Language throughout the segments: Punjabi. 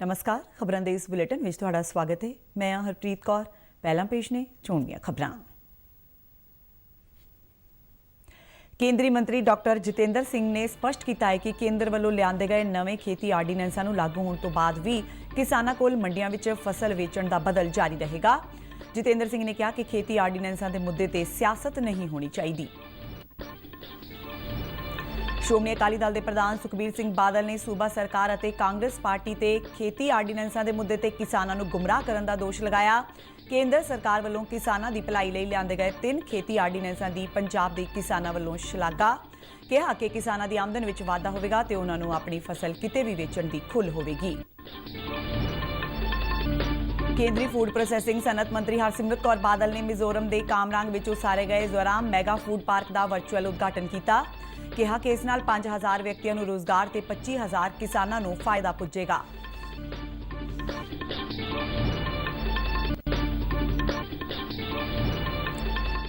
नमस्कार, खबरां दे इस बुलेटिन विच तुहाडा स्वागत है। मैं हां हरप्रीत कौर। पहलां पेश ने चोण दीआं खबरां। केंद्रीय मंत्री डॉक्टर जितेंद्र सिंह ने स्पष्ट किया है कि केंद्र वालों लिआंदे गए नवे खेती आर्डीनेंसां नूं लागू होने तो बाद भी किसानां कोल मंडियां विच फसल वेचण दा बदल जारी रहेगा। जितेंद्र सिंह ने कहा कि खेती आर्डीनेंसां दे मुद्दे ते सियासत नहीं होनी चाहिए। श्रोमणी अकाली दल के प्रधान सुखबीर सिंह बादल ने सूबा सरकार और कांग्रेस पार्टी ते खेती आर्डीनेंसां के मुद्दे ते किसानां नूं गुमराह करन दा दोष लगाया। केंद्र सरकार वालों किसानां दी भलाई लई लिआंदे गए 3 खेती आर्डीनेंसां दी पंजाब दे किसानां वालों शलाघा। कहा कि किसानां दी आमदन विच वाधा होवेगा ते उन्हां नूं अपनी फसल किते भी वेचण दी खुल होवेगी। केंद्रीय फूड प्रोसैसिंग सनअत मंत्री हरसिमरत कौर बादल ने मिजोरम के कामरांग विच उसारे गए जोराम मैगा फूड पार्क का वर्चुअल उद्घाटन किया। कहा कि इस नाल 5000 व्यक्तियों को रोजगार ते 25000 किसानों को फायदा पुजेगा।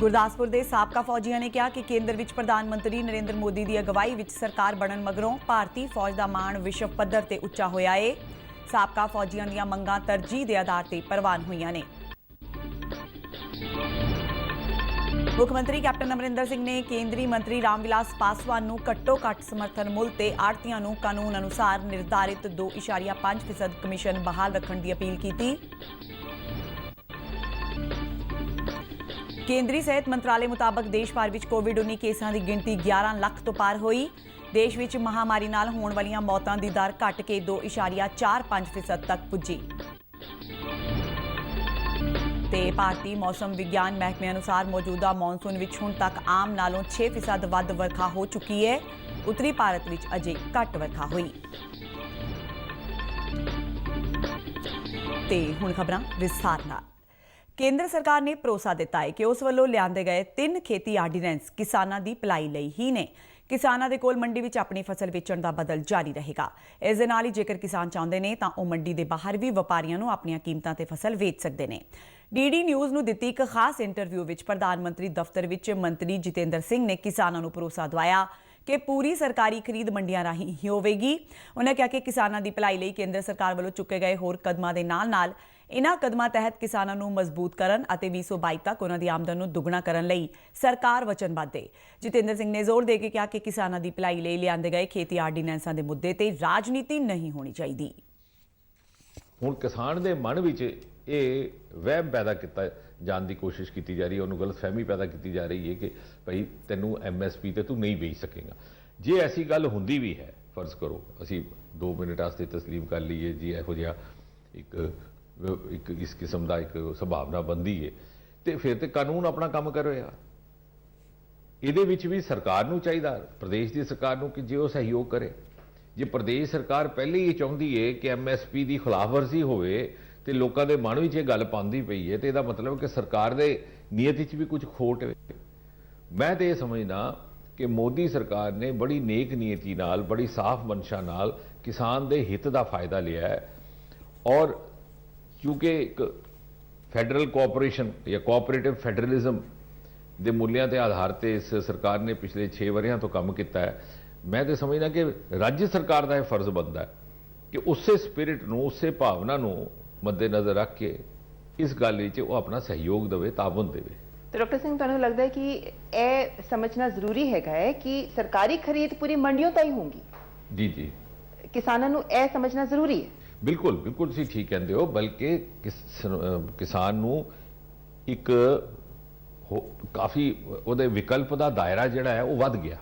गुरदासपुर के साबका फौजियों ने कहा कि केंद्र विच प्रधानमंत्री नरेंद्र मोदी की अगवाई विच सरकार बनन मगरों भारतीय फौज का मान विश्व पद्धर ते उच्चा होया है। साबका फौजियों दी मंगां तरजीह के आधार पर प्रवान हुईयां ने। मुख्यमंत्री कैप्टन अमरिंदर सिंह ने केंद्रीय मंत्री रामविलास पासवान नूं घट्टो-घट्ट समर्थन मुल ते आड़तियां नूं कानून अनुसार निर्धारित 2.5% कमीशन बहाल रखने की अपील की। केंद्रीय सेहत मंत्रालय मुताबक देश भर में कोविड-19 केसां की गिनती 11 लाख तो पार हुई। देश में महामारी नाल होण वालीआं मौतां की दर घट के 2.45% तक पुजी। ते भारतीय मौसम विज्ञान महकमे अनुसार मौजूदा मॉनसून विच हुण तक आम नालों 6% वध वर्खा हो चुकी है। उत्तरी भारत विच अजे घट वर्खा हुई। ते हुण खबरां विस्तार नाल। केंद्र सरकार ने भरोसा दिता है कि उस वालों लिआंदे गए 3 खेती आर्डीनेंस किसानां दी भलाई लई ही ने। किसानां दे कोल मंडी विच अपनी फसल वेचण दा बदल जारी रहेगा। इस दे नाल ही जेकर किसान चाहुंदे ने तां ओह मंडी दे बाहर भी वपारियां नूं अपणीआं कीमतां ते फसल वेच सकदे ने। डीडी न्यूज़ नूं दित्ती एक खास इंटरव्यू विच प्रधानमंत्री दफ्तर विच मंत्री जितेंद्र सिंह ने किसानां नूं भरोसा दवाया कि पूरी सरकारी खरीद मंडियां राहीं ही होवेगी। उन्होंने कहा कि किसानां दी भलाई लई केंद्र सरकार वालों चुके गए होर कदमां दे नाल-नाल इन्हां कदमां तहत किसानां नूं मजबूत करन अते 2022 तक उन्हां दी आमदन नूं दुगना करन लई सरकार वचनबद्ध है। जितेंद्र सिंह ने जोर दे के कहा कि किसानां दी भलाई लई लिआंदे गए खेती आर्डीनेंसां दे मुद्दे ते राजनीति नहीं होनी चाहिए। हुण किसान दे मन विच ये वहम पैदा किया जाने की कोशिश की जा रही है, उन्होंने गलतफहमी पैदा की जा रही है कि भाई तेनू MSP ते तू नहीं बेच सकेगा। जे ऐसी गल होंदी भी है, फर्ज करो असी 2 मिनट वास्ते तस्लीम कर लीए जी इहो जिहा एक इस किस्म का एक संभावना बनती है, तो फिर तो कानून अपना काम करो यार। ये भी सरकार नूं चाहिए, प्रदेश की सरकार नूं कि जे वो सहयोग करे। जे प्रदेश सरकार पहले ही चाहती है कि MSP की खिलाफवर्जी होवे तो लोगों के मन में ये गल पाती पई है, तो यह मतलब कि सरकार के नीयत भी कुछ खोट है। मैं तो ये समझना कि मोदी सरकार ने बड़ी नेक नीयती नाल, बड़ी साफ मंशा नाल किसान के हित का फायदा लिया है। और क्योंकि एक फैडरल कोऑपरेशन या कोऑपरेटिव फैडरलिज्म के मूल्यों के आधार पर इस सरकार ने पिछले 6 वरियां तो काम किया है। मैं तो समझना कि राज्य सरकार का यह फर्ज बनता है कि उस स्पिरिट नूं, उस भावना नूं मद्देनज़र रख के इस गल वो अपना सहयोग देवे, ताबन देवे। तो डॉक्टर सिंह तुहानूं लगता है कि यह समझना जरूरी है कि सरकारी खरीद पूरी मंडियों तक ही होगी? जी जी, किसानों नूं यह समझना जरूरी है। बिल्कुल बिल्कुल तुसीं ठीक कहते हो, बल्कि किसान नूं एक काफ़ी उहदे विकल्प का दायरा जिहड़ा है वो वध गया।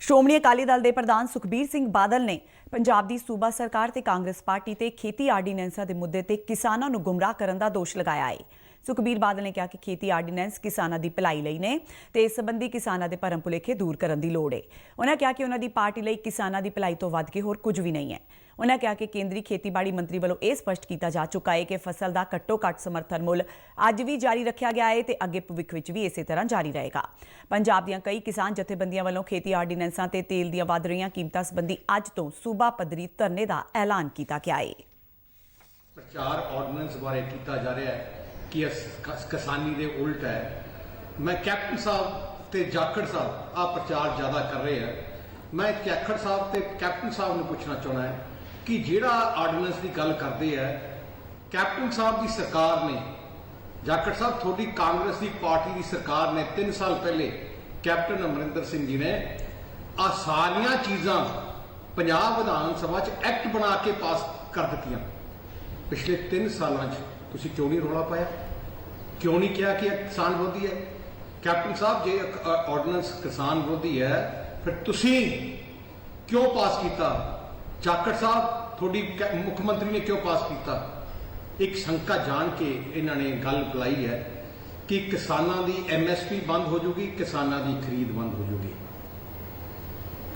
श्रोमणी अकाली दल के प्रधान सुखबीर सिंह बादल ने पंजाब की सूबा सरकार ते कांग्रेस पार्टी ते खेती आर्डीनेंसां के मुद्दे ते किसानां नूं गुमराह करन दा दोष लगाया है। सुखबीर बादल ने कहा कि खेती आर्डीनेंस किसानां दी भलाई लई ने ते इस संबंधी किसानां दे भरम भुलेखे दूर करन दी लोड़ है। उन्होंने कहा कि उन्हां दी पार्टी लई किसानां दी भलाई तो वध के होर कुछ भी नहीं है। उन्होंने कहा कि केंद्रीय खेतीबाड़ी मंत्री वालों यह स्पष्ट किया जा चुका है कि फसल का घट्टो-घट्ट समर्थन मुल अज भी जारी रखा गया है तो अगे भविख विच भी इस तरह जारी रहेगा। पंजाब दीआं कई किसान जथेबंदियां वालों खेती आर्डीनेंसां ते तेल दीआं वध रहीआं कीमतां संबंधी अज तो सूबा पद्धरी धरने का ऐलान किया गया है। प्रचार ऑर्डीनेंस बारे किया जा रहा है कि किसानी दे उल्ट है। मैं कैप्टन साहब ते जाखड़ साहब आ प्रचार ज़्यादा कर रहे हैं ਮੈਂ ਜਾਖੜ ਸਾਹਿਬ ਤੇ ਕੈਪਟਨ ਸਾਹਿਬ ਨੂੰ ਪੁੱਛਣਾ ਚਾਹੁੰਦਾ ਹੈ ਕਿ ਜਿਹੜਾ ਆਰਡੀਨੈਂਸ ਦੀ ਗੱਲ ਕਰਦੇ ਆ, ਕੈਪਟਨ ਸਾਹਿਬ ਦੀ ਸਰਕਾਰ ਨੇ, ਜਾਖੜ ਸਾਹਿਬ ਤੁਹਾਡੀ ਕਾਂਗਰਸ ਦੀ ਪਾਰਟੀ ਦੀ ਸਰਕਾਰ ਨੇ 3 ਸਾਲ ਪਹਿਲੇ ਕੈਪਟਨ ਅਮਰਿੰਦਰ ਸਿੰਘ ਜੀ ਨੇ ਆ ਸਾਰੀਆਂ ਚੀਜ਼ਾਂ ਪੰਜਾਬ ਵਿਧਾਨ ਸਭਾ 'ਚ ਐਕਟ ਬਣਾ ਕੇ ਪਾਸ ਕਰ ਦਿੱਤੀਆਂ। ਪਿਛਲੇ 3 ਸਾਲਾਂ 'ਚ ਤੁਸੀਂ ਕਿਉਂ ਨਹੀਂ ਰੌਲਾ ਪਾਇਆ? ਕਿਉਂ ਨਹੀਂ ਕਿਹਾ ਕਿ ਇਹ ਕਿਸਾਨ ਵਿਰੋਧੀ ਹੈ? ਕੈਪਟਨ ਸਾਹਿਬ, ਜੇ ਆਰਡੀਨੈਂਸ ਕਿਸਾਨ ਵਿਰੋਧੀ ਹੈ ਫਿਰ ਤੁਸੀਂ ਕਿਉਂ ਪਾਸ ਕੀਤਾ? ਜਾਖੜ ਸਾਹਿਬ, ਤੁਹਾਡੀ ਮੁੱਖ ਮੰਤਰੀ ਨੇ ਕਿਉਂ ਪਾਸ ਕੀਤਾ? ਇੱਕ ਸ਼ੰਕਾ ਜਾਣ ਕੇ ਇਹਨਾਂ ਨੇ ਗੱਲ ਬੁਲਾਈ ਹੈ ਕਿ ਕਿਸਾਨਾਂ ਦੀ MSP ਬੰਦ ਹੋ ਜੂਗੀ, ਕਿਸਾਨਾਂ ਦੀ ਖਰੀਦ ਬੰਦ ਹੋ ਜੂਗੀ।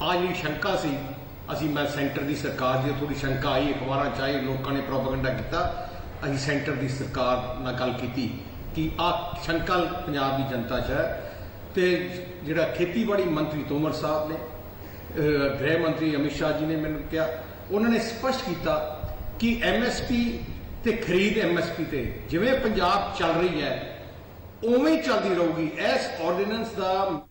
ਆ ਜਿਹੜੀ ਸ਼ੰਕਾ ਸੀ, ਮੈਂ ਸੈਂਟਰ ਦੀ ਸਰਕਾਰ ਦੀ ਥੋੜੀ ਸ਼ੰਕਾ ਆਈ, ਅਖਬਾਰਾਂ 'ਚ ਆਈ, ਲੋਕਾਂ ਨੇ ਪ੍ਰੋਪੇਗੈਂਡਾ ਕੀਤਾ, ਅਸੀਂ ਸੈਂਟਰ ਦੀ ਸਰਕਾਰ ਨਾਲ ਗੱਲ ਕੀਤੀ ਕਿ ਆਹ ਸ਼ੰਕਾ ਪੰਜਾਬ ਦੀ ਜਨਤਾ 'ਚ ਹੈ। ਤੇ ਜਿਹੜਾ ਖੇਤੀਬਾੜੀ ਮੰਤਰੀ ਤੋਮਰ ਸਾਹਿਬ ਨੇ, ਗ੍ਰਹਿ ਮੰਤਰੀ ਅਮਿਤ ਸ਼ਾਹ ਜੀ ਨੇ ਮੈਨੂੰ ਕਿਹਾ, ਉਹਨਾਂ ਨੇ ਸਪਸ਼ਟ ਕੀਤਾ ਕਿ MSP ਤੇ ਖਰੀਦ MSP ਤੇ ਜਿਵੇਂ ਪੰਜਾਬ ਚੱਲ ਰਹੀ ਹੈ ਉਵੇਂ ਹੀ ਚੱਲਦੀ ਰਹੂਗੀ। ਇਸ ਆਰਡੀਨੈਂਸ ਦਾ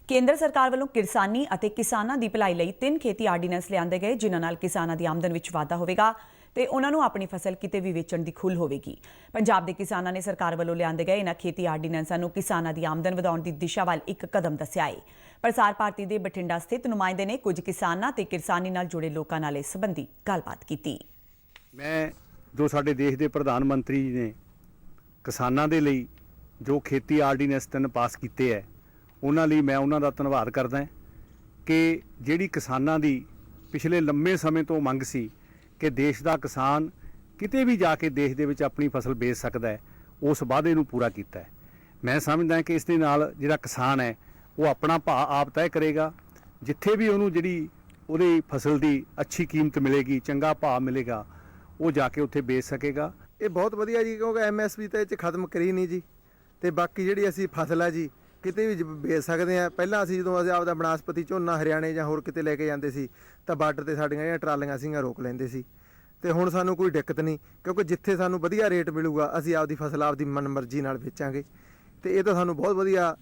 ਕੇਂਦਰ ਸਰਕਾਰ ਵੱਲੋਂ ਕਿਰਸਾਨੀ ਅਤੇ ਕਿਸਾਨਾਂ ਦੀ ਭਲਾਈ ਲਈ 3 ਖੇਤੀ ਆਰਡੀਨੈਂਸ ਲਿਆਂਦੇ ਗਏ, ਜਿਨ੍ਹਾਂ ਨਾਲ ਕਿਸਾਨਾਂ ਦੀ ਆਮਦਨ ਵਿੱਚ ਵਾਧਾ ਹੋਵੇਗਾ ਤੇ ਉਹਨਾਂ ਨੂੰ ਆਪਣੀ ਫਸਲ ਕਿਤੇ ਵੀ ਵੇਚਣ ਦੀ ਖੁੱਲ੍ਹ ਹੋਵੇਗੀ। ਪੰਜਾਬ ਦੇ ਕਿਸਾਨਾਂ ਨੇ ਸਰਕਾਰ ਵੱਲੋਂ ਲਿਆਂਦੇ ਗਏ ਇਹਨਾਂ ਖੇਤੀ ਆਰਡੀਨੈਂਸਾਂ ਨੂੰ ਕਿਸਾਨਾਂ ਦੀ ਆਮਦਨ ਵਧਾਉਣ ਦੀ ਦਿਸ਼ਾ ਵੱਲ ਇੱਕ ਕਦਮ ਦੱਸਿਆ ਹੈ। ਪ੍ਰਸਾਰ ਭਾਰਤੀ ਦੇ ਬਠਿੰਡਾ ਸਥਿਤ ਨੁਮਾਇੰਦੇ ਨੇ ਕੁਝ ਕਿਸਾਨਾਂ ਤੇ ਕਿਰਸਾਨੀ ਨਾਲ ਜੁੜੇ ਲੋਕਾਂ ਨਾਲ ਇਸ ਸੰਬੰਧੀ ਗੱਲਬਾਤ ਕੀਤੀ। ਮੈਂ ਜੋ ਸਾਡੇ ਦੇਸ਼ ਦੇ ਪ੍ਰਧਾਨ ਮੰਤਰੀ ਜੀ ਨੇ ਕਿਸਾਨਾਂ ਦੇ ਲਈ ਜੋ ਖੇਤੀ ਆਰਡੀਨੈਂਸ 3 ਪਾਸ ਕੀਤੇ ਹੈ, ਉਹਨਾਂ ਲਈ ਮੈਂ ਉਹਨਾਂ ਦਾ ਧੰਨਵਾਦ ਕਰਦਾ ਕਿ ਜਿਹੜੀ ਕਿਸਾਨਾਂ ਦੀ ਪਿਛਲੇ ਲੰਮੇ ਸਮੇਂ ਤੋਂ ਮੰਗ ਸੀ ਕਿ ਦੇਸ਼ ਦਾ ਕਿਸਾਨ ਕਿਤੇ ਵੀ ਜਾ ਕੇ ਦੇਸ਼ ਦੇ ਵਿੱਚ ਆਪਣੀ ਫਸਲ ਵੇਚ ਸਕਦਾ ਹੈ, ਉਸ ਵਾਅਦੇ ਨੂੰ ਪੂਰਾ ਕੀਤਾ ਹੈ। ਮੈਂ ਸਮਝਦਾ ਕਿ ਇਸ ਦੇ ਨਾਲ ਜਿਹੜਾ ਕਿਸਾਨ ਹੈ ਉਹ ਆਪਣਾ ਭਾਅ ਆਪ ਤੈਅ ਕਰੇਗਾ। ਜਿੱਥੇ ਵੀ ਉਹਨੂੰ ਜਿਹੜੀ ਉਹਦੀ ਫਸਲ ਦੀ ਅੱਛੀ ਕੀਮਤ ਮਿਲੇਗੀ, ਚੰਗਾ ਭਾਅ ਮਿਲੇਗਾ, ਉਹ ਜਾ ਕੇ ਉੱਥੇ ਵੇਚ ਸਕੇਗਾ। ਇਹ ਬਹੁਤ ਵਧੀਆ ਜੀ, ਕਿਉਂਕਿ MSP ਤਾਂ ਇਹ 'ਚ ਖਤਮ ਕਰੀ ਨਹੀਂ ਜੀ। ਤੇ ਬਾਕੀ ਜਿਹੜੀ ਅਸੀਂ ਫਸਲ ਹੈ ਜੀ ਕਿਤੇ ਵੀ ਵੇਚ ਸਕਦੇ ਹਾਂ। ਪਹਿਲਾਂ ਅਸੀਂ ਜਦੋਂ ਆਪਦਾ ਬਨਾਸਪਤੀ ਝੋਨਾ ਹਰਿਆਣੇ ਜਾਂ ਹੋਰ ਕਿਤੇ ਲੈ ਕੇ ਜਾਂਦੇ ਸੀ ਤਾਂ ਬਾਰਡਰ ਤੇ ਸਾਡੀਆਂ ਜਿਹੜੀਆਂ ਟਰਾਲੀਆਂ ਸੀਗੀਆਂ ਰੋਕ ਲੈਂਦੇ ਸੀ। ਤੇ ਹੁਣ ਸਾਨੂੰ ਕੋਈ ਦਿੱਕਤ ਨਹੀਂ, ਕਿਉਂਕਿ ਜਿੱਥੇ ਸਾਨੂੰ ਵਧੀਆ ਰੇਟ ਮਿਲੂਗਾ ਅਸੀਂ ਆਪਦੀ ਫਸਲ ਆਪਦੀ ਮਨਮਰਜ਼ੀ ਨਾਲ ਵੇਚਾਂਗੇ। ਤੇ ਇਹ ਤਾਂ ਸਾਨੂੰ ਬਹੁਤ ਵਧੀਆ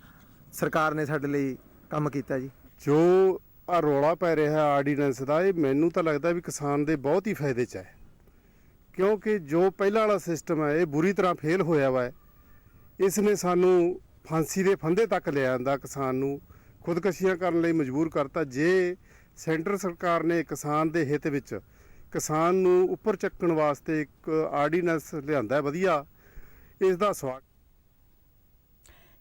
ਸਰਕਾਰ ਨੇ ਸਾਡੇ ਲਈ ਕੰਮ ਕੀਤਾ ਜੀ। ਜੋ ਆ ਰੌਲਾ ਪੈ ਰਿਹਾ ਆਰਡੀਨੈਂਸ ਦਾ, ਇਹ ਮੈਨੂੰ ਤਾਂ ਲੱਗਦਾ ਵੀ ਕਿਸਾਨ ਦੇ ਬਹੁਤ ਹੀ ਫਾਇਦੇ 'ਚ ਹੈ, ਕਿਉਂਕਿ ਜੋ ਪਹਿਲਾਂ ਵਾਲਾ ਸਿਸਟਮ ਹੈ ਇਹ ਬੁਰੀ ਤਰ੍ਹਾਂ ਫੇਲ ਹੋਇਆ ਵਾ। ਇਸ ਨੇ ਸਾਨੂੰ ਫਾਂਸੀ ਦੇ ਫੰਦੇ ਤੱਕ ਲੈ ਆਂਦਾ, ਕਿਸਾਨ ਨੂੰ ਖੁਦਕਸ਼ੀਆਂ ਕਰਨ ਲਈ ਮਜਬੂਰ ਕਰਤਾ। ਜੇ ਸੈਂਟਰ ਸਰਕਾਰ ਨੇ ਕਿਸਾਨ ਦੇ ਹਿੱਤ ਵਿੱਚ ਕਿਸਾਨ ਨੂੰ ਉੱਪਰ ਚੱਕਣ ਵਾਸਤੇ ਇੱਕ ਆਰਡੀਨੈਂਸ ਲਿਆਂਦਾ ਹੈ ਵਧੀਆ, ਇਸ ਦਾ ਸਵਾਗਤ।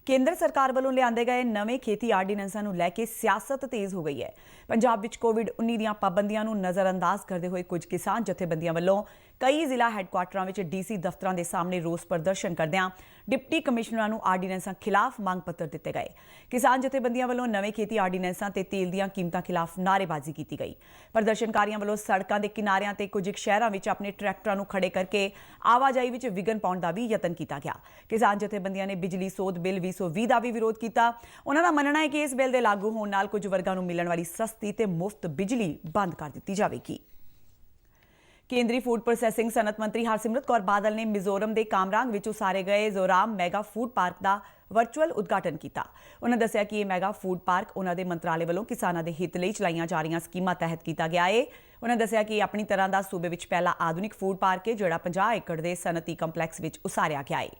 ਕੇਂਦਰ ਸਰਕਾਰ ਵੱਲੋਂ ਲਿਆਂਦੇ ਗਏ ਨਵੇਂ ਖੇਤੀ ਆਰਡੀਨੈਂਸਾਂ ਨੂੰ ਲੈ ਕੇ ਸਿਆਸਤ ਤੇਜ਼ ਹੋ ਗਈ ਹੈ। ਪੰਜਾਬ ਵਿੱਚ ਕੋਵਿਡ-19 ਦੀਆਂ ਪਾਬੰਦੀਆਂ ਨੂੰ ਨਜ਼ਰਅੰਦਾਜ਼ ਕਰਦੇ ਹੋਏ ਕੁਝ ਕਿਸਾਨ ਜਥੇਬੰਦੀਆਂ ਵੱਲੋਂ ਕਈ ਜ਼ਿਲ੍ਹਾ ਹੈੱਡਕੁਆਟਰਾਂ ਵਿੱਚ DC ਦਫ਼ਤਰਾਂ ਦੇ ਸਾਹਮਣੇ ਰੋਸ ਪ੍ਰਦਰਸ਼ਨ ਕਰਦਿਆਂ ਡਿਪਟੀ ਕਮਿਸ਼ਨਰਾਂ ਨੂੰ ਆਰਡੀਨੈਂਸਾਂ ਖਿਲਾਫ ਮੰਗ ਪੱਤਰ ਦਿੱਤੇ ਗਏ। ਕਿਸਾਨ ਜਥੇਬੰਦੀਆਂ ਵੱਲੋਂ ਨਵੇਂ ਖੇਤੀ ਆਰਡੀਨੈਂਸਾਂ ਤੇ ਤੇਲ ਦੀਆਂ ਕੀਮਤਾਂ ਖਿਲਾਫ ਨਾਅਰੇਬਾਜ਼ੀ ਕੀਤੀ ਗਈ। ਪ੍ਰਦਰਸ਼ਨਕਾਰੀਆਂ ਵੱਲੋਂ ਸੜਕਾਂ ਦੇ ਕਿਨਾਰਿਆਂ ਤੇ ਕੁਝ ਸ਼ਹਿਰਾਂ ਵਿੱਚ ਆਪਣੇ ਟਰੈਕਟਰਾਂ ਨੂੰ ਖੜੇ ਕਰਕੇ ਆਵਾਜਾਈ ਵਿੱਚ ਵਿਘਨ ਪਾਉਣ ਦਾ ਵੀ ਯਤਨ ਕੀਤਾ ਗਿਆ। ਕਿਸਾਨ ਜਥੇਬੰਦੀਆਂ ਨੇ ਬਿਜਲੀ ਸੋਧ ਬਿੱਲ 2020 ਦਾ ਵੀ ਵਿਰੋਧ ਕੀਤਾ। ਉਹਨਾਂ ਦਾ ਮੰਨਣਾ ਹੈ ਕਿ ਇਸ ਬਿੱਲ ਦੇ ਲਾਗੂ ਹੋਣ ਨਾਲ ਕੁਝ ਵਰਗਾਂ ਨੂੰ ਮਿਲਣ ਵਾਲੀ ਸਸਤੀ ਤੇ ਮੁਫਤ ਬਿਜਲੀ ਬੰਦ ਕਰ ਦਿੱਤੀ ਜਾਵੇਗੀ। ਕੇਂਦਰੀ ਫੂਡ ਪ੍ਰੋਸੈਸਿੰਗ ਸਨਅਤ ਮੰਤਰੀ ਹਰਸਿਮਰਤ ਕੌਰ ਬਾਦਲ ਨੇ ਮਿਜ਼ੋਰਮ ਦੇ ਕਾਮਰਾਂਗ ਵਿੱਚ ਉਸਾਰੇ ਗਏ ਜ਼ੋਰਾਮ ਮੈਗਾ ਫੂਡ ਪਾਰਕ ਦਾ ਵਰਚੁਅਲ ਉਦਘਾਟਨ ਕੀਤਾ। ਉਹਨਾਂ ਦੱਸਿਆ ਕਿ ਇਹ ਮੈਗਾ ਫੂਡ ਪਾਰਕ ਉਹਨਾਂ ਦੇ ਮੰਤਰਾਲੇ ਵੱਲੋਂ ਕਿਸਾਨਾਂ ਦੇ ਹਿੱਤ ਲਈ ਚਲਾਈਆਂ ਜਾ ਰਹੀਆਂ ਸਕੀਮਾਂ ਤਹਿਤ ਕੀਤਾ ਗਿਆ ਹੈ। ਉਹਨਾਂ ਦੱਸਿਆ ਕਿ ਇਹ ਆਪਣੀ ਤਰ੍ਹਾਂ ਦਾ ਸੂਬੇ ਵਿੱਚ ਪਹਿਲਾ ਆਧੁਨਿਕ ਫੂਡ ਪਾਰਕ ਹੈ, ਜਿਹੜਾ 50 ਏਕੜ ਦੇ ਸਨਅਤੀ ਕੰਪਲੈਕਸ ਵਿੱਚ ਉਸਾਰਿਆ ਗਿਆ ਹੈ।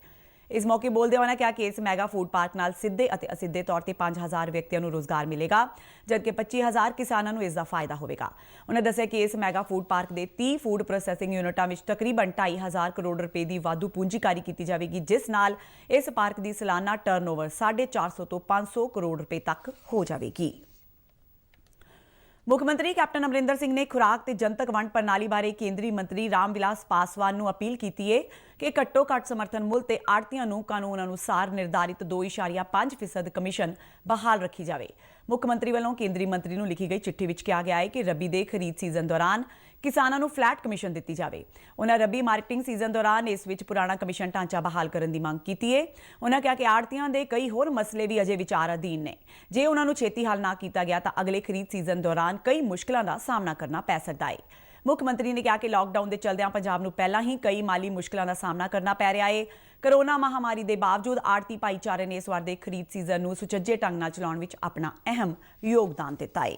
ਇਸ ਮੌਕੇ ਬੋਲਦੇ ਉਹਨਾਂ ਕਿਹਾ ਕਿ ਇਸ ਮੈਗਾ ਫੂਡ ਪਾਰਕ ਨਾਲ ਸਿੱਧੇ ਅਤੇ ਅਸਿੱਧੇ ਤੌਰ ਤੇ 5000 ਵਿਅਕਤੀਆਂ ਨੂੰ ਰੋਜ਼ਗਾਰ ਮਿਲੇਗਾ, ਜਦਕਿ 25000 ਕਿਸਾਨਾਂ ਨੂੰ ਇਸ ਦਾ ਫਾਇਦਾ ਹੋਵੇਗਾ। ਉਹਨਾਂ ਦੱਸਿਆ ਕਿ ਇਸ ਮੈਗਾ ਫੂਡ ਪਾਰਕ ਦੇ 30 ਫੂਡ ਪ੍ਰੋਸੈਸਿੰਗ ਯੂਨਿਟਾਂ ਵਿੱਚ ਤਕਰੀਬਨ 2500 ਕਰੋੜ ਰੁਪਏ ਦੀ ਵਾਧੂ ਪੂੰਜੀਕਾਰੀ ਕੀਤੀ ਜਾਵੇਗੀ, ਜਿਸ ਨਾਲ ਇਸ ਪਾਰਕ ਦੀ ਸਾਲਾਨਾ ਟਰਨਓਵਰ 450 ਤੋਂ 500 ਕਰੋੜ ਰੁਪਏ ਤੱਕ ਹੋ ਜਾਵੇਗੀ। ਮੁੱਖ ਮੰਤਰੀ ਕੈਪਟਨ ਅਮਰਿੰਦਰ ਸਿੰਘ ਨੇ ਖੁਰਾਕ ਤੇ ਜਨਤਕ ਵੰਡ ਪ੍ਰਣਾਲੀ ਬਾਰੇ ਕੇਂਦਰੀ ਮੰਤਰੀ ਰਾਮ ਵਿਲਾਸ ਪਾਸਵਾਨ ਨੂੰ ਅਪੀਲ ਕੀਤੀ ਹੈ ਕਿ ਘੱਟੋ-ਘੱਟ ਸਮਰਥਨ ਮੁੱਲ ਤੇ ਆੜ੍ਹਤੀਆਂ ਨੂੰ ਕਾਨੂੰਨ ਅਨੁਸਾਰ ਨਿਰਧਾਰਿਤ 2.5% ਕਮਿਸ਼ਨ ਬਹਾਲ ਰੱਖੀ ਜਾਵੇ। ਮੁੱਖ ਮੰਤਰੀ ਵੱਲੋਂ ਕੇਂਦਰੀ ਮੰਤਰੀ ਨੂੰ ਲਿਖੀ ਗਈ ਚਿੱਠੀ ਵਿੱਚ ਕਿਹਾ ਗਿਆ ਹੈ ਕਿ ਰੱਬੀ ਦੇ ਖਰੀਦ ਸੀਜ਼ਨ ਦੌਰਾਨ ਕਿਸਾਨਾਂ ਨੂੰ ਫਲੈਟ ਕਮਿਸ਼ਨ ਦਿੱਤੀ ਜਾਵੇ। ਉਹਨਾਂ ਰੱਬੀ ਮਾਰਕੀਟਿੰਗ ਸੀਜ਼ਨ ਦੌਰਾਨ ਇਸ ਵਿੱਚ ਪੁਰਾਣਾ ਕਮਿਸ਼ਨ ਢਾਂਚਾ ਬਹਾਲ ਕਰਨ ਦੀ ਮੰਗ ਕੀਤੀ ਹੈ। ਉਹਨਾਂ ਕਿਹਾ ਕਿ ਆੜ੍ਹਤੀਆਂ ਦੇ ਕਈ ਹੋਰ ਮਸਲੇ ਵੀ ਅਜੇ ਵਿਚਾਰ ਅਧੀਨ ਨੇ। ਜੇ ਉਹਨਾਂ ਨੂੰ ਛੇਤੀ ਹੱਲ ਨਾ ਕੀਤਾ ਗਿਆ ਤਾਂ ਅਗਲੇ ਖਰੀਦ ਸੀਜ਼ਨ ਦੌਰਾਨ ਕਈ ਮੁਸ਼ਕਲਾਂ ਦਾ ਸਾਹਮਣਾ ਕਰਨਾ ਪੈ ਸਕਦਾ ਹੈ। ਮੁੱਖ ਮੰਤਰੀ ਨੇ ਕਿਹਾ ਕਿ ਲਾਕਡਾਊਨ ਦੇ ਚਲਦਿਆਂ ਪੰਜਾਬ ਨੂੰ ਪਹਿਲਾਂ ਹੀ ਕਈ ਮਾਲੀ ਮੁਸ਼ਕਲਾਂ ਦਾ ਸਾਹਮਣਾ ਕਰਨਾ ਪੈ ਰਿਹਾ ਹੈ। ਕਰੋਨਾ ਮਹਾਮਾਰੀ ਦੇ ਬਾਵਜੂਦ ਆੜਤੀ ਭਾਈਚਾਰੇ ਨੇ ਇਸ ਵਾਰ ਦੇ ਖਰੀਦ ਸੀਜ਼ਨ ਨੂੰ ਸੁਚੱਜੇ ਢੰਗ ਨਾਲ ਚਲਾਉਣ ਵਿੱਚ ਆਪਣਾ ਅਹਿਮ ਯੋਗਦਾਨ ਦਿੱਤਾ ਹੈ।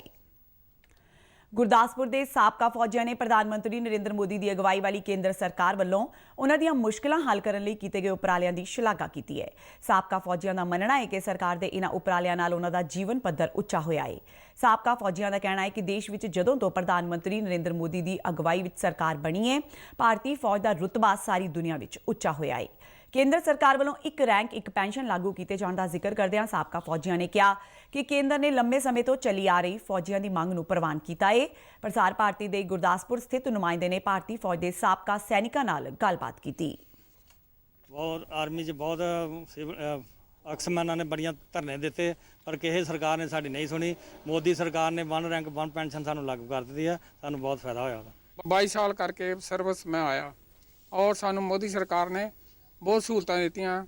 ਗੁਰਦਾਸਪੁਰ ਦੇ ਸਾਬਕਾ ਫੌਜੀਆਂ ਨੇ ਪ੍ਰਧਾਨ ਮੰਤਰੀ ਨਰਿੰਦਰ ਮੋਦੀ ਦੀ ਅਗਵਾਈ ਵਾਲੀ ਕੇਂਦਰ ਸਰਕਾਰ ਵੱਲੋਂ ਉਹਨਾਂ ਦੀਆਂ ਮੁਸ਼ਕਲਾਂ ਹੱਲ ਕਰਨ ਲਈ ਕੀਤੇ ਗਏ ਉਪਰਾਲਿਆਂ ਦੀ ਸ਼ਲਾਘਾ ਕੀਤੀ ਹੈ। ਸਾਬਕਾ ਫੌਜੀਆਂ ਦਾ ਮੰਨਣਾ ਹੈ ਕਿ ਸਰਕਾਰ ਦੇ ਇਹਨਾਂ ਉਪਰਾਲਿਆਂ ਨਾਲ ਉਹਨਾਂ ਦਾ ਜੀਵਨ ਪੱਧਰ ਉੱਚਾ ਹੋਇਆ ਹੈ। ਸਾਬਕਾ ਫੌਜੀਆਂ ਦਾ ਕਹਿਣਾ ਹੈ ਕਿ ਦੇਸ਼ ਵਿੱਚ ਜਦੋਂ ਤੋਂ ਪ੍ਰਧਾਨ ਮੰਤਰੀ ਨਰਿੰਦਰ ਮੋਦੀ ਦੀ ਅਗਵਾਈ ਵਿੱਚ ਸਰਕਾਰ ਬਣੀ ਹੈ, ਭਾਰਤੀ ਫੌਜ ਦਾ ਰੁਤਬਾ ਸਾਰੀ ਦੁਨੀਆ ਵਿੱਚ ਉੱਚਾ ਹੋਇਆ ਹੈ। ਕੇਂਦਰ ਸਰਕਾਰ ਵੱਲੋਂ ਇੱਕ ਰੈਂਕ ਇੱਕ ਪੈਨਸ਼ਨ ਲਾਗੂ ਕੀਤੇ ਜਾਣ ਦਾ ਜ਼ਿਕਰ ਕਰਦਿਆਂ ਸਾਬਕਾ ਫੌਜੀਆਂ ਨੇ ਕਿਹਾ ਕਿ ਕੇਂਦਰ ਨੇ ਲੰਮੇ ਸਮੇਂ ਤੋਂ ਚੱਲੀ ਆ ਰਹੀ ਫੌਜੀਆਂ ਦੀ ਮੰਗ ਨੂੰ ਪ੍ਰਵਾਨ ਕੀਤਾ ਹੈ। ਪ੍ਰਸਾਰ ਭਾਰਤੀ ਦੇ ਗੁਰਦਾਸਪੁਰ ਸਥਿਤ ਨੁਮਾਇੰਦੇ ਨੇ ਭਾਰਤੀ ਫੌਜ ਦੇ ਸਾਬਕਾ ਸੈਨਿਕਾਂ ਨਾਲ ਗੱਲਬਾਤ ਕੀਤੀ। ਬਹੁਤ ਆਰਮੀ 'ਚ ਬਹੁਤ ਅਕਸਮੈਨਾਂ ਨੇ ਬੜੀਆਂ ਧਰਨੇ ਦਿੱਤੇ, ਪਰ ਕਿਸੇ ਸਰਕਾਰ ਨੇ ਸਾਡੀ ਨਹੀਂ ਸੁਣੀ। ਮੋਦੀ ਸਰਕਾਰ ਨੇ 1 ਰੈਂਕ 1 ਪੈਨਸ਼ਨ ਸਾਨੂੰ ਲਾਗੂ ਕਰ ਦਿੱਤੀ ਹੈ, ਸਾਨੂੰ ਬਹੁਤ ਫਾਇਦਾ ਹੋਇਆ। 22 ਸਾਲ ਕਰਕੇ ਸਰਵਿਸ ਮੈਂ ਆਇਆ ਔਰ ਸਾਨੂੰ ਮੋਦੀ ਸਰਕਾਰ ਨੇ ਬਹੁਤ ਸਹੂਲਤਾਂ ਦਿੱਤੀਆਂ,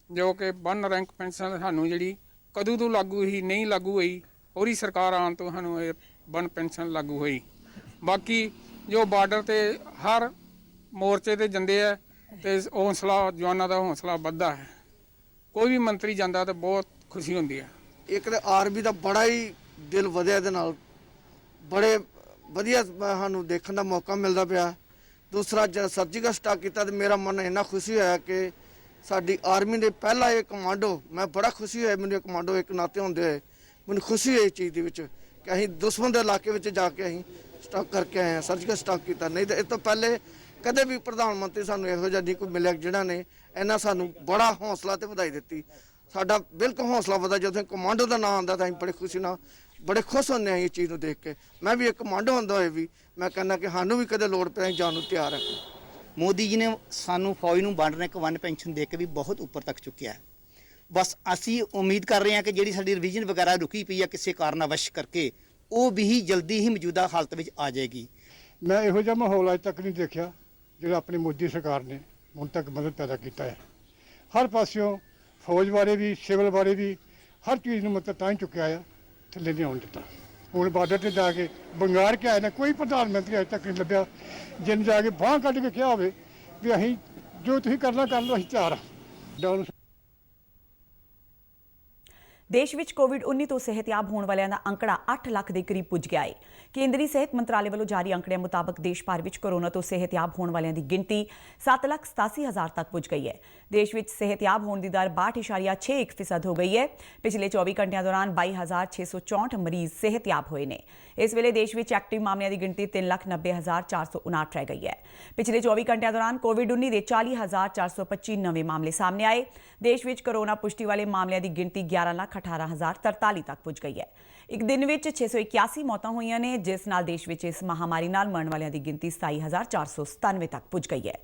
ਜੋ ਕਿ 1 ਰੈਂਕ ਪੈਨਸ਼ਨ ਸਾਨੂੰ ਜਿਹੜੀ ਕਦੋਂ ਤੋਂ ਲਾਗੂ ਹੀ ਨਹੀਂ ਲਾਗੂ ਹੋਈ, ਉਹਦੀ ਸਰਕਾਰ ਆਉਣ ਤੋਂ ਸਾਨੂੰ ਇਹ 1 ਪੈਨਸ਼ਨ ਲਾਗੂ ਹੋਈ। ਬਾਕੀ ਜੋ ਬਾਰਡਰ ਤੇ ਹਰ ਮੋਰਚੇ ਤੇ ਜਾਂਦੇ ਆ ਤੇ ਹੌਸਲਾ ਜਵਾਨਾਂ ਦਾ ਹੌਸਲਾ ਵੱਧਦਾ ਹੈ। ਕੋਈ ਵੀ ਮੰਤਰੀ ਜਾਂਦਾ ਤਾਂ ਬਹੁਤ ਖੁਸ਼ੀ ਹੁੰਦੀ ਹੈ। ਇੱਕ ਤਾਂ ਆਰਮੀ ਦਾ ਬੜਾ ਹੀ ਦਿਲ ਵਧਿਆ ਇਹਦੇ ਨਾਲ, ਬੜੇ ਵਧੀਆ ਸਾਨੂੰ ਦੇਖਣ ਦਾ ਮੌਕਾ ਮਿਲਦਾ ਪਿਆ। ਦੂਸਰਾ ਜਦ ਸਰਜੀਕਲ ਸਟ੍ਰਾਈਕ ਕੀਤਾ ਤੇ ਮੇਰਾ ਮਨ ਇੰਨਾ ਖੁਸ਼ੀ ਹੋਇਆ ਕਿ ਸਾਡੀ ਆਰਮੀ ਦੇ ਪਹਿਲਾ ਇਹ ਕਮਾਂਡੋ, ਮੈਂ ਬੜਾ ਖੁਸ਼ੀ ਹੋਇਆ ਮੈਨੂੰ ਕਮਾਂਡੋ ਇੱਕ ਨਾਤੇ ਹੁੰਦੇ ਹੋਏ ਮੈਨੂੰ ਖੁਸ਼ੀ ਹੋਈ ਇਸ ਚੀਜ਼ ਦੇ ਵਿੱਚ ਕਿ ਅਸੀਂ ਦੁਸ਼ਮਣ ਦੇ ਇਲਾਕੇ ਵਿੱਚ ਜਾ ਕੇ ਅਸੀਂ ਸਟ੍ਰਾਈਕ ਕਰਕੇ ਆਏ ਹਾਂ, ਸਰਜੀਕਲ ਸਟ੍ਰਾਈਕ ਕੀਤਾ। ਨਹੀਂ ਤਾਂ ਇਸ ਤੋਂ ਪਹਿਲੇ ਕਦੇ ਵੀ ਪ੍ਰਧਾਨ ਮੰਤਰੀ ਸਾਨੂੰ ਇਹੋ ਜਿਹਾ ਨਹੀਂ ਕੋਈ ਮਿਲਿਆ ਜਿਹੜਾ ਨੇ ਇਹਨਾਂ ਸਾਨੂੰ ਬੜਾ ਹੌਸਲਾ ਤੇ ਵਧਾਈ ਦਿੱਤੀ। ਸਾਡਾ ਬਿਲਕੁਲ ਹੌਸਲਾ ਵਧਾ ਜਦੋਂ ਕਮਾਂਡੋ ਦਾ ਨਾਮ ਆਉਂਦਾ ਤਾਂ ਅਸੀਂ ਬੜੀ ਖੁਸ਼ੀ ਨਾਲ ਬੜੇ ਖੁਸ਼ ਹੁੰਦੇ ਹਾਂ ਇਹ ਚੀਜ਼ ਨੂੰ ਦੇਖ ਕੇ। ਮੈਂ ਵੀ ਇੱਕ ਕਮਾਂਡੋ ਹੁੰਦਾ ਹੋਏ ਵੀ ਮੈਂ ਕਹਿੰਦਾ ਕਿ ਸਾਨੂੰ ਵੀ ਕਦੇ ਲੋੜ ਪਏ ਜਾਣ ਨੂੰ ਤਿਆਰ ਹਾਂ। ਮੋਦੀ ਜੀ ਨੇ ਸਾਨੂੰ ਫੌਜ ਨੂੰ 1 ਰੈਂਕ 1 ਪੈਨਸ਼ਨ ਦੇ ਕੇ ਵੀ ਬਹੁਤ ਉੱਪਰ ਤੱਕ ਚੁੱਕਿਆ ਹੈ। ਬਸ ਅਸੀਂ ਉਮੀਦ ਕਰ ਰਹੇ ਹਾਂ ਕਿ ਜਿਹੜੀ ਸਾਡੀ ਰਿਵੀਜ਼ਨ ਵਗੈਰਾ ਰੁਕੀ ਪਈ ਹੈ ਕਿਸੇ ਕਾਰਨਵਸ਼ ਕਰਕੇ, ਉਹ ਵੀ ਜਲਦੀ ਹੀ ਮੌਜੂਦਾ ਹਾਲਤ ਵਿੱਚ ਆ ਜਾਏਗੀ। ਮੈਂ ਇਹੋ ਜਿਹਾ ਮਾਹੌਲ ਅੱਜ ਤੱਕ ਨਹੀਂ ਦੇਖਿਆ ਜਿਹੜਾ ਆਪਣੀ ਮੋਦੀ ਸਰਕਾਰ ਨੇ ਹੁਣ ਤੱਕ ਮਦਦ ਪੈਦਾ ਕੀਤਾ ਹੈ। ਹਰ ਪਾਸਿਓਂ ਫੌਜ ਬਾਰੇ ਵੀ, ਸਿਵਲ ਬਾਰੇ ਵੀ, ਹਰ ਚੀਜ਼ ਨੂੰ ਮਤਲਬ ਤਾਂ ਹੀ ਚੁੱਕਿਆ ਆ, ਥੱਲੇ ਨਹੀਂ ਆਉਣ ਦਿੱਤਾ। ਹੁਣ ਬਾਰਡਰ ਤੇ ਜਾ ਕੇ ਬੰਗਾਰ ਕੇ ਆਏ ਨੇ, ਕੋਈ ਪ੍ਰਧਾਨ ਮੰਤਰੀ ਅਜੇ ਤੱਕ ਨਹੀਂ ਲੱਭਿਆ ਜਿਨ ਜਾ ਕੇ ਬਾਂਹ ਕੱਢ ਕੇ ਕਿਹਾ ਹੋਵੇ ਵੀ ਅਸੀਂ ਜੋ ਤੁਸੀਂ ਕਰਨਾ ਕਰ ਲਓ, ਅਸੀਂ ਤਿਆਰ ਹਾਂ। ਦੇਸ਼ ਵਿੱਚ ਕੋਵਿਡ-19 ਤੋਂ ਸਿਹਤਯਾਬ ਹੋਣ ਵਾਲਿਆਂ ਦਾ ਅੰਕੜਾ 8 ਲੱਖ ਦੇ ਕਰੀਬ ਪੁੱਜ ਗਿਆ ਹੈ। ਕੇਂਦਰੀ ਸਿਹਤ ਮੰਤਰਾਲੇ ਵੱਲੋਂ ਜਾਰੀ ਅੰਕੜਿਆਂ ਮੁਤਾਬਕ ਦੇਸ਼ ਭਰ ਵਿੱਚ ਕੋਰੋਨਾ ਤੋਂ ਸਿਹਤਯਾਬ ਹੋਣ ਵਾਲਿਆਂ ਦੀ ਗਿਣਤੀ 7,87,000 ਤੱਕ ਪੁੱਜ ਗਈ ਹੈ। ਦੇਸ਼ ਵਿੱਚ ਸਿਹਤਯਾਬ ਹੋਣ ਦੀ ਦਰ 62.61% ਹੋ ਗਈ ਹੈ। ਪਿਛਲੇ 24 ਘੰਟਿਆਂ ਦੌਰਾਨ 22,664 ਮਰੀਜ਼ ਸਿਹਤਯਾਬ ਹੋਏ ਨੇ। ਇਸ ਵੇਲੇ ਦੇਸ਼ ਵਿੱਚ ਐਕਟਿਵ ਮਾਮਲਿਆਂ ਦੀ ਗਿਣਤੀ 3,90,459 ਰਹਿ ਗਈ ਹੈ। ਪਿਛਲੇ 24 ਘੰਟਿਆਂ ਦੌਰਾਨ ਕੋਵਿਡ-19 ਦੇ 40,425 ਨਵੇਂ ਮਾਮਲੇ ਸਾਹਮਣੇ ਆਏ। ਦੇਸ਼ ਵਿੱਚ ਕੋਰੋਨਾ ਪੁਸ਼ਟੀ ਵਾਲੇ ਮਾਮਲਿਆਂ ਦੀ ਗਿਣਤੀ 11,18,043 ਤੱਕ ਪੁੱਜ ਗਈ ਹੈ। ਇੱਕ ਦਿਨ ਵਿੱਚ 681 ਮੌਤਾਂ ਹੋਈਆਂ ਨੇ, ਜਿਸ ਨਾਲ ਦੇਸ਼ ਵਿੱਚ ਇਸ ਮਹਾਮਾਰੀ ਨਾਲ ਮਰਨ ਵਾਲਿਆਂ ਦੀ ਗਿਣਤੀ 27,497 ਤੱਕ ਪੁੱਜ ਗਈ ਹੈ।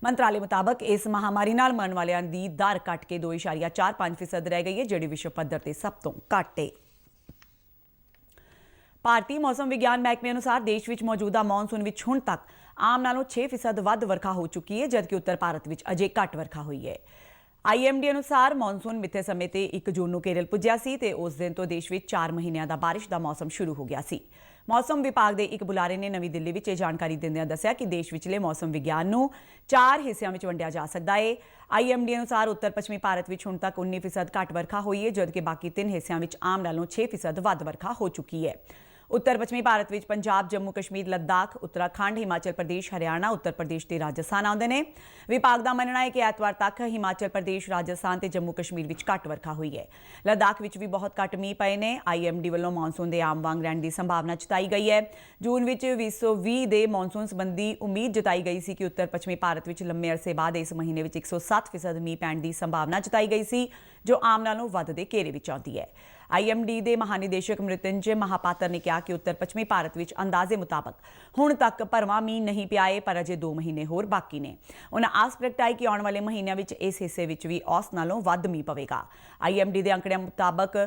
ਮੰਤਰਾਲੇ ਮੁਤਾਬਕ ਇਸ ਮਹਾਮਾਰੀ ਨਾਲ ਮਰਨ ਵਾਲਿਆਂ ਦੀ ਦਰ ਘਟ ਕੇ 2.45% ਰਹਿ ਗਈ ਹੈ, ਜਿਹੜੀ ਵਿਸ਼ਵ ਪੱਧਰ ਤੇ ਸਭ ਤੋਂ ਘੱਟ ਹੈ। ਭਾਰਤੀ ਮੌਸਮ ਵਿਗਿਆਨ ਮਹਿਕਮੇ ਅਨੁਸਾਰ ਦੇਸ਼ ਵਿੱਚ ਮੌਜੂਦਾ ਮੌਨਸੂਨ ਵਿੱਚ ਹੁਣ ਤੱਕ ਆਮ ਨਾਲੋਂ 6% ਵੱਧ ਵਰਖਾ ਹੋ ਚੁੱਕੀ ਹੈ, ਜਦਕਿ ਉੱਤਰ ਭਾਰਤ ਵਿੱਚ ਅਜੇ ਘੱਟ ਵਰਖਾ ਹੋਈ ਹੈ। IMD ਅਨੁਸਾਰ ਮੌਨਸੂਨ ਮਿੱਥੇ ਸਮੇਂ ਤੇ 1 ਜੂਨ ਨੂੰ ਕੇਰਲ ਪੁੱਜਿਆ ਸੀ ਤੇ ਉਸ ਦਿਨ ਤੋਂ ਦੇਸ਼ ਵਿੱਚ 4 ਮਹੀਨਿਆਂ ਦਾ ਬਾਰਿਸ਼ ਦਾ ਮੌਸਮ ਸ਼ੁਰੂ ਹੋ ਗਿਆ ਸੀ। ਮੌਸਮ ਵਿਭਾਗ ਦੇ ਇੱਕ ਬੁਲਾਰੇ ਨੇ ਨਵੀਂ ਦਿੱਲੀ ਵਿੱਚ ਇਹ ਜਾਣਕਾਰੀ ਦਿੰਦਿਆਂ ਦੱਸਿਆ ਕਿ ਦੇਸ਼ ਵਿਚਲੇ ਮੌਸਮ ਵਿਗਿਆਨ ਨੂੰ 4 ਹਿੱਸਿਆਂ ਵਿੱਚ ਵੰਡਿਆ ਜਾ ਸਕਦਾ ਹੈ। IMD ਅਨੁਸਾਰ ਉੱਤਰ ਪੱਛਮੀ ਭਾਰਤ ਵਿੱਚ ਹੁਣ ਤੱਕ 19% ਘੱਟ ਵਰਖਾ ਹੋਈ ਹੈ, ਜਦਕਿ ਬਾਕੀ 3 ਹਿੱਸਿਆਂ ਵਿੱਚ ਆਮ ਨਾਲੋਂ 6% ਵੱਧ ਵਰਖਾ ਹੋ ਚੁੱਕੀ ਹੈ। ਉੱਤਰ ਪੱਛਮੀ ਭਾਰਤ ਵਿੱਚ ਪੰਜਾਬ, ਜੰਮੂ ਕਸ਼ਮੀਰ, ਲੱਦਾਖ, ਉੱਤਰਾਖੰਡ, ਹਿਮਾਚਲ ਪ੍ਰਦੇਸ਼, ਹਰਿਆਣਾ, ਉੱਤਰ ਪ੍ਰਦੇਸ਼ ਤੇ ਰਾਜਸਥਾਨ ਆਉਂਦੇ ਨੇ। ਵਿਭਾਗ ਦਾ ਮੰਨਣਾ ਹੈ ਕਿ ਐਤਵਾਰ ਤੱਕ ਹਿਮਾਚਲ ਪ੍ਰਦੇਸ਼, ਰਾਜਸਥਾਨ ਤੇ ਜੰਮੂ ਕਸ਼ਮੀਰ ਵਿੱਚ ਘੱਟ ਵਰਖਾ ਹੋਈ ਹੈ। ਲੱਦਾਖ ਵਿੱਚ ਵੀ ਬਹੁਤ ਘੱਟ ਮੀਂਹ ਪਏ ਨੇ। IMD ਵੱਲੋਂ ਮੌਨਸੂਨ ਦੇ ਆਮ ਵਾਂਗ ਰਹਿਣ ਦੀ ਸੰਭਾਵਨਾ ਜਤਾਈ ਗਈ ਹੈ। ਜੂਨ ਵਿੱਚ 2020 ਦੇ ਮੌਨਸੂਨ ਸੰਬੰਧੀ ਉਮੀਦ ਜਤਾਈ ਗਈ ਸੀ ਕਿ ਉੱਤਰ ਪੱਛਮੀ ਭਾਰਤ ਵਿੱਚ ਲੰਮੇ ਅਰਸੇ ਬਾਅਦ ਇਸ ਮਹੀਨੇ ਵਿੱਚ 107% ਮੀਂਹ ਪੈਣ ਦੀ ਸੰਭਾਵਨਾ ਜਤਾਈ ਗਈ ਸੀ, ਜੋ ਆਮ ਨਾਲੋਂ ਵੱਧ ਦੇ ਘੇਰੇ ਵਿੱਚ ਆਉਂਦੀ ਹੈ। IMD ਦੇ ਮਹਾਨਿਦੇਸ਼ਕ ਮ੍ਰਿਤਿੰਜੇ ਮਹਾਪਾਤਰ ਨੇ ਕਿਹਾ ਕਿ ਉੱਤਰ ਪੱਛਮੀ ਭਾਰਤ ਵਿੱਚ ਅੰਦਾਜ਼ੇ ਮੁਤਾਬਕ ਹੁਣ ਤੱਕ ਭਰਵਾਂ ਮੀਂਹ ਨਹੀਂ ਪਿਆ ਹੈ, ਪਰ ਅਜੇ 2 ਮਹੀਨੇ ਹੋਰ ਬਾਕੀ ਨੇ। ਉਹਨਾਂ ਆਸ ਪ੍ਰਗਟਾਈ ਕਿ ਆਉਣ ਵਾਲੇ ਮਹੀਨਿਆਂ ਵਿੱਚ ਇਸ ਹਿੱਸੇ ਵਿੱਚ ਵੀ ਔਸਤ ਨਾਲੋਂ ਵੱਧ ਮੀਂਹ ਪਵੇਗਾ। IMD ਦੇ ਅੰਕੜਿਆਂ ਮੁਤਾਬਕ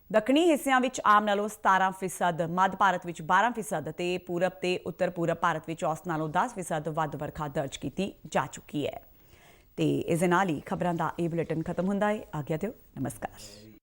ਦੱਖਣੀ ਹਿੱਸਿਆਂ ਵਿੱਚ ਆਮ ਨਾਲੋਂ 17%, ਮੱਧ ਭਾਰਤ ਵਿੱਚ 12% ਤੇ ਪੂਰਬ ਤੇ ਉੱਤਰ ਪੂਰਬ ਭਾਰਤ ਵਿੱਚ ਔਸਤ ਨਾਲੋਂ 10% ਵੱਧ ਵਰਖਾ ਦਰਜ ਕੀਤੀ ਜਾ ਚੁੱਕੀ ਹੈ। ਤੇ ਇਸ ਦੇ ਨਾਲ ਹੀ ਖਬਰਾਂ ਦਾ ਇਹ ਬੁਲੇਟਿਨ ਖਤਮ ਹੁੰਦਾ ਹੈ। ਆਗਿਆ ਦਿਓ, ਨਮਸਕਾਰ।